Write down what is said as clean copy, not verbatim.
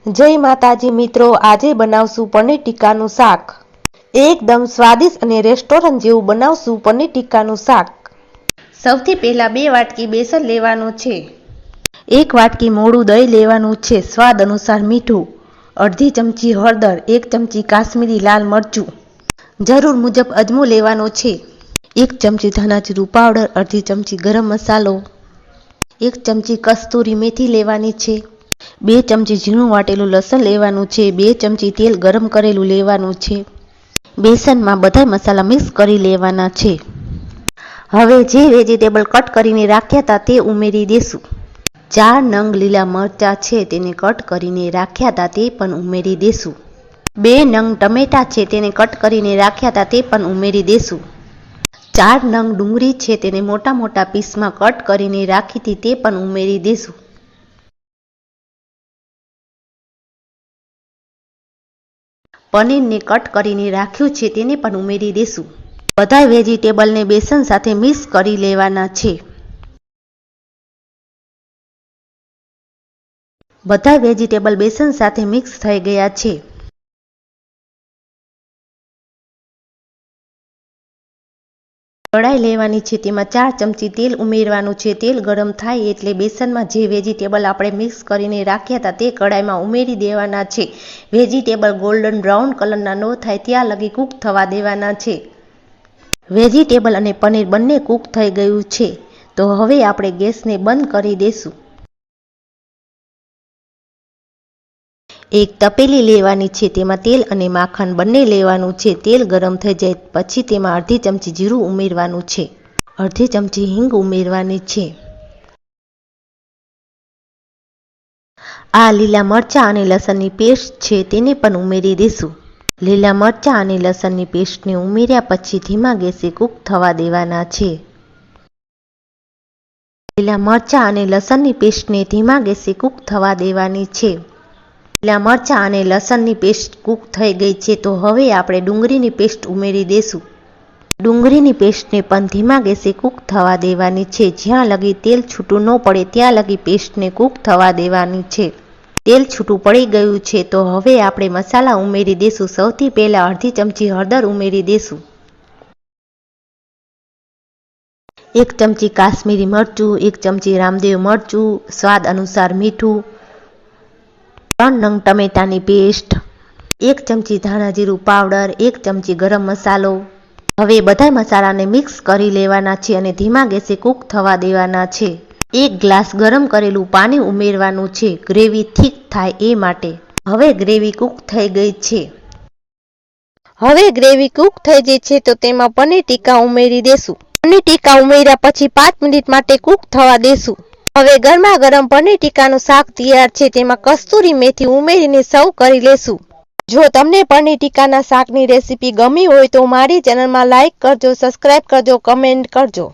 જય માતાજી મિત્રો, આજે બનાવશું પનીર ટીકાનું શાક। એકદમ સ્વાદિષ્ટ અને રેસ્ટોરન્ટ જેવું બનાવશું પનીર ટીકાનું શાક। સૌથી પહેલા 2 વાટકી બેસન લેવાનું છે, 1 વાટકી મોળું દહીં લેવાનું છે, સ્વાદ અનુસાર મીઠું, અડધી ચમચી હળદર, 1 ચમચી કાશ્મીરી લાલ મરચું, જરૂર મુજબ અજમો લેવાનો છે, 1 ચમચી ધાણા જીરું પાવડર, અડધી ચમચી ગરમ મસાલો, 1 ચમચી કસ્તુરી મેથી લેવાની છે, 2 ચમચી ઝીણું વાટેલું લસણ લેવાનું છે, 2 ચમચી તેલ ગરમ કરેલું લેવાનું છે। બેસનમાં બધા મસાલા મિક્સ કરી લેવાના છે। હવે જે વેજીટેબલ કટ કરીને રાખ્યા હતા તે ઉમેરી દેશું। 4 નંગ લીલા મરચાં છે તેને કટ કરીને રાખ્યા હતા તે પણ ઉમેરી દેશું। 2 નંગ ટમેટા છે તેને કટ કરીને રાખ્યા હતા તે પણ ઉમેરી દેશું। 4 નંગ ડુંગળી છે તેને મોટા મોટા પીસમાં કટ કરીને રાખી હતી તે પણ ઉમેરી દેશું। પનીરને કટ કરીને રાખ્યું છે તેને પણ ઉમેરી દેશું। બધા વેજીટેબલને બેસન સાથે મિક્સ કરી લેવાના છે। બધા વેજીટેબલ બેસન સાથે મિક્સ થઈ ગયા છે। કઢાઈ લેવાની છે, તેમાં 4 ચમચી તેલ ઉમેરવાનું છે। તેલ ગરમ થાય એટલે બેસનમાં જે વેજીટેબલ આપણે મિક્સ કરીને રાખ્યા હતા તે કઢાઈમાં ઉમેરી દેવાના છે। વેજીટેબલ ગોલ્ડન બ્રાઉન કલરના ન થાય ત્યાં લગી કૂક થવા દેવાના છે। વેજીટેબલ અને પનીર બંને કૂક થઈ ગયું છે, તો હવે આપણે ગેસને બંધ કરી દેશું। એક તપેલી લેવાની છે, તેમાં તેલ અને માખણ બંને લેવાનું છે। તેલ ગરમ થઈ જાય પછી તેમાં અડધી ચમચી જીરું ઉમેરવાનું છે, અડધી ચમચી હિંગ ઉમેરવાની છે। આ લીલા મરચાં અને લસણની પેસ્ટ છે તેને પણ ઉમેરી દેશું। લીલા મરચાં અને લસણની પેસ્ટને ઉમેર્યા પછી ધીમા ગેસે કૂક થવા દેવાના છે। લીલા મરચાં અને લસણની પેસ્ટને ધીમા ગેસે કૂક થવા દેવાની છે। લીલા મરચાં અને લસણની પેસ્ટ કૂક થઈ ગઈ છે, તો હવે આપણે ડુંગળીની પેસ્ટ ઉમેરી દેશું। ડુંગળીની પેસ્ટને પણ ધીમા ગેસે કૂક થવા દેવાની છે, જ્યાં લગી તેલ છૂટું ન પડે ત્યાં લગી પેસ્ટને કૂક થવા દેવાની છે। તેલ છૂટું પડી ગયું છે, તો હવે આપણે મસાલા ઉમેરી દેશું। સૌથી પહેલા અડધી ચમચી હળદર ઉમેરી દેશું, 1 ચમચી કાશ્મીરી મરચું, 1 ચમચી રામદેવ મરચું, સ્વાદ અનુસાર મીઠું, 3 નંગ ટમેટાની પેસ્ટ, 1 ચમચી ધાણા જીરું પાવડર, 1 ચમચી ગરમ મસાલો। હવે બધા મસાલાને મિક્સ કરી લેવાના છે અને ધીમા ગેસે કૂક થવા દેવાના છે। 1 ગ્લાસ ગરમ કરેલું પાણી ઉમેરવાનું છે, ગ્રેવી થીક થાય એ માટે। હવે ગ્રેવી કૂક થઈ ગઈ છે। હવે ગ્રેવી કૂક થઈ ગઈ છે, તો તેમાં પનીર ટીકા ઉમેરી દેશું। પનીર ટીકા ઉમેર્યા પછી 5 મિનિટ માટે કૂક થવા દેશું। હવે ગરમા ગરમ પનીર ટીકાનું શાક તૈયાર છે, તેમાં કસ્તુરી મેથી ઉમેરીને સર્વ કરી લેશું। જો તમને પનીર ટીકાના શાકની રેસીપી ગમી હોય તો મારી ચેનલમાં લાઈક કરજો, સબસ્ક્રાઈબ કરજો, કમેન્ટ કરજો।